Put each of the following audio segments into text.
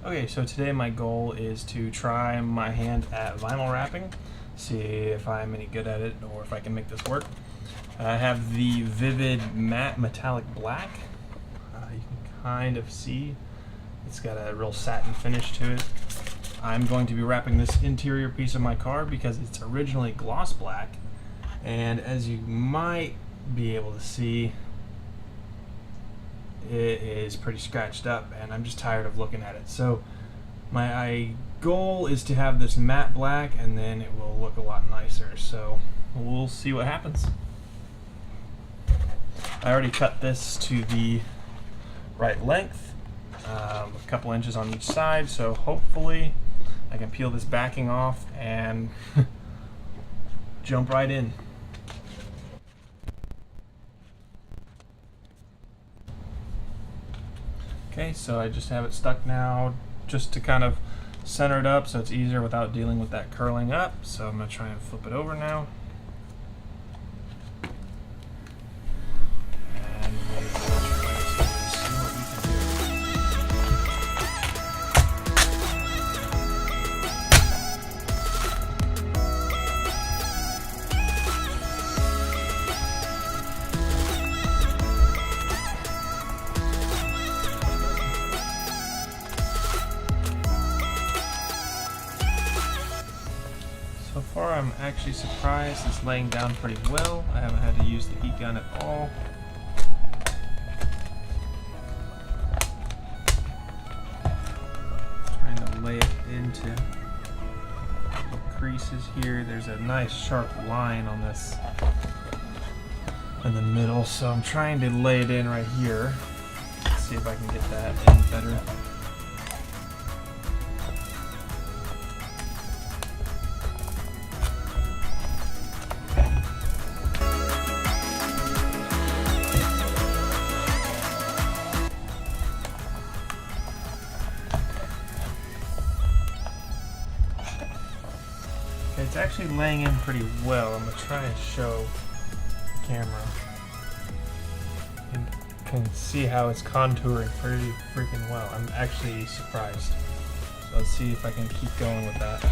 Okay, so today my goal is to try my hand at vinyl wrapping, see if I'm any good at it or if I can make this work. I have the VVIVID Matte Metallic Black. You can kind of see it's got a real satin finish to it. I'm going to be wrapping this interior piece of my car because it's originally gloss black, and as you might be able to see, it is pretty scratched up and I'm just tired of looking at it. So my goal is to have this matte black and then it will look a lot nicer. So we'll see what happens. I already cut this to the right length, a couple inches on each side, so hopefully I can peel this backing off and jump right in. Okay, so I just have it stuck now just to kind of center it up so it's easier without dealing with that curling up. So I'm going to try and flip it over now. And we'll try to see what we can do. So far I'm actually surprised it's laying down pretty well. I haven't had to use the heat gun at all. Trying to lay it into the creases here. There's a nice sharp line on this in the middle, so I'm trying to lay it in right here. Let's see if I can get that in better. It's actually laying in pretty well. I'm going to try and show the camera. You can see how it's contouring pretty freaking well. I'm actually surprised. So let's see if I can keep going with that.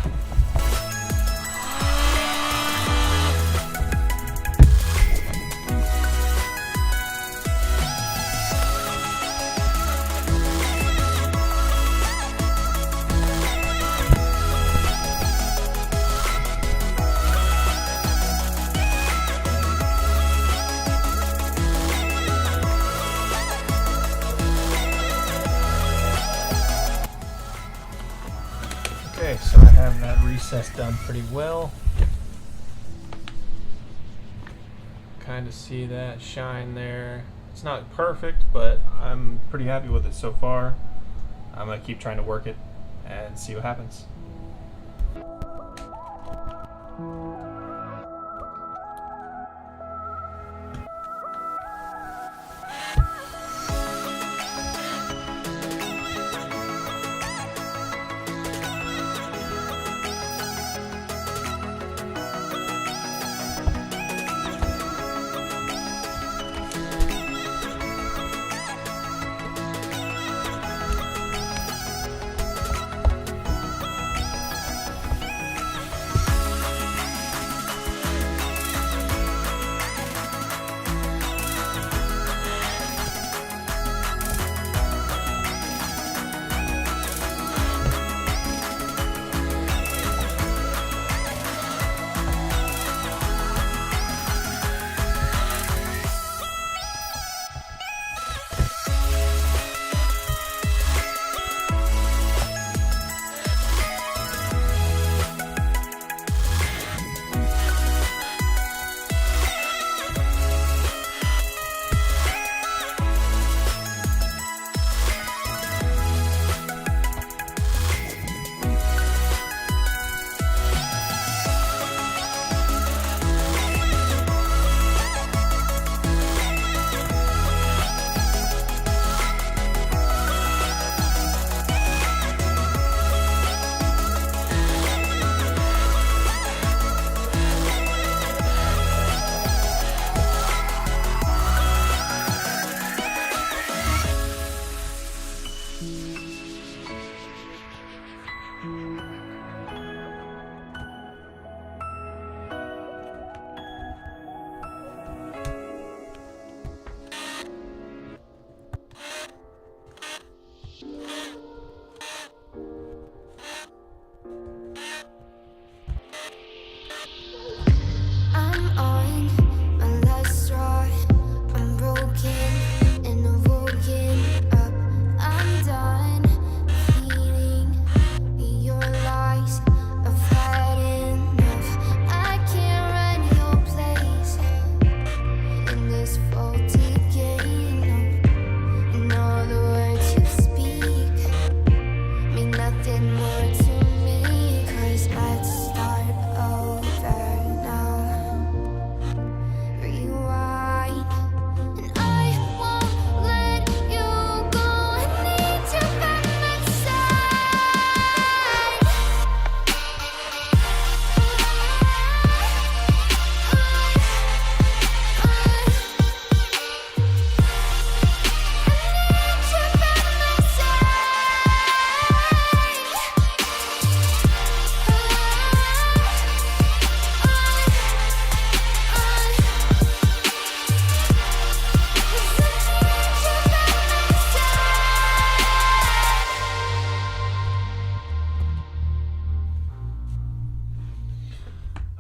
Okay, so I have that recess done pretty well. Kind of see that shine there. It's not perfect, but I'm pretty happy with it so far. I'm going to keep trying to work it and see what happens.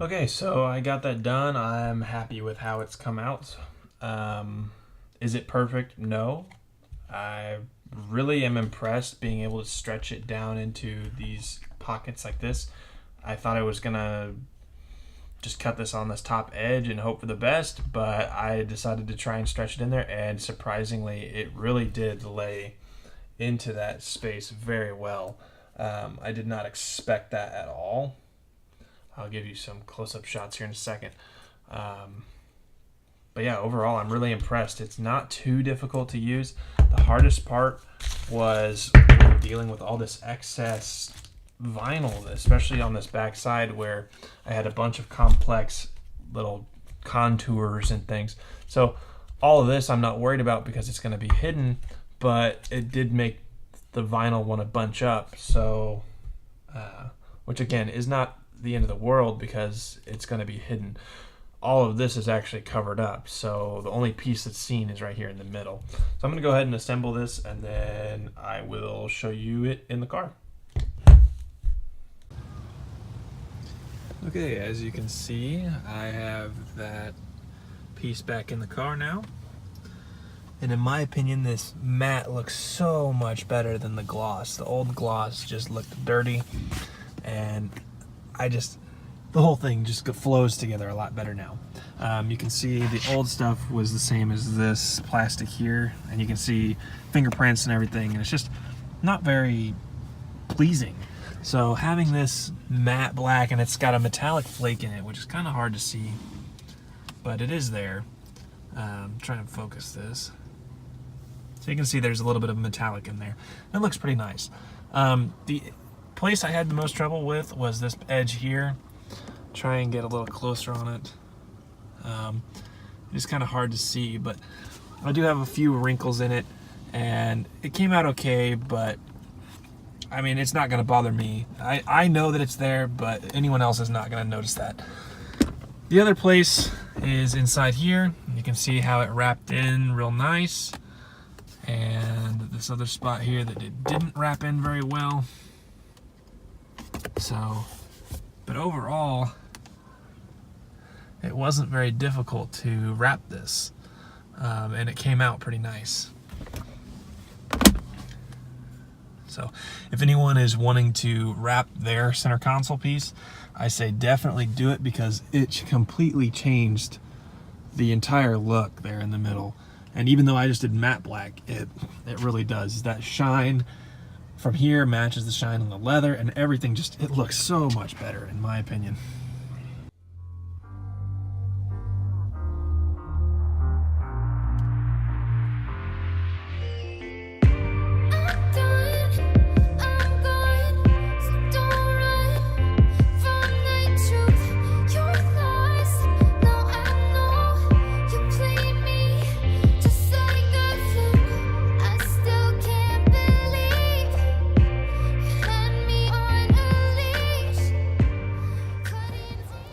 Okay, so I got that done. I'm happy with how it's come out. Is it perfect? No. I really am impressed being able to stretch it down into these pockets like this. I thought I was gonna just cut this on this top edge and hope for the best, but I decided to try and stretch it in there, and surprisingly it really did lay into that space very well. I did not expect that at all. I'll give you some close-up shots here in a second. But yeah, overall I'm really impressed. It's not too difficult to use. The hardest part was dealing with all this excess vinyl, especially on this back side where I had a bunch of complex little contours and things. So all of this I'm not worried about because it's going to be hidden, but it did make the vinyl want to bunch up. So, which again is not the end of the world because it's going to be hidden. All of this is actually covered up, so the only piece that's seen is right here in the middle. So I'm going to go ahead and assemble this, and then I will show you it in the car. Okay, as you can see, I have that piece back in the car now. And in my opinion, this matte looks so much better than the gloss. The old gloss just looked dirty, and the whole thing just flows together a lot better now. You can see the old stuff was the same as this plastic here, and you can see fingerprints and everything, and it's just not very pleasing. So having this matte black, and it's got a metallic flake in it, which is kind of hard to see, but it is there. Try and focus this. So you can see there's a little bit of metallic in there. It looks pretty nice. The place I had the most trouble with was this edge here. Try and get a little closer on it. It's kind of hard to see, but I do have a few wrinkles in it, and it came out okay, but I mean, it's not going to bother me. I know that it's there, but anyone else is not going to notice that. The other place is inside here. You can see how it wrapped in real nice, and this other spot here that it didn't wrap in very well. So, but overall, it wasn't very difficult to wrap this, and it came out pretty nice. So if anyone is wanting to wrap their center console piece, I say definitely do it, because it completely changed the entire look there in the middle. And even though I just did matte black, it really does. That shine from here matches the shine on the leather, and everything it looks so much better in my opinion.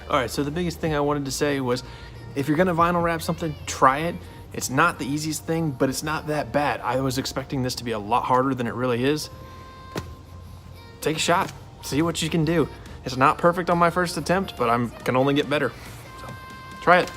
Alright, so the biggest thing I wanted to say was, if you're gonna vinyl wrap something, try it. It's not the easiest thing, but it's not that bad. I was expecting this to be a lot harder than it really is. Take a shot, see what you can do. It's not perfect on my first attempt, but I can only get better. So, try it.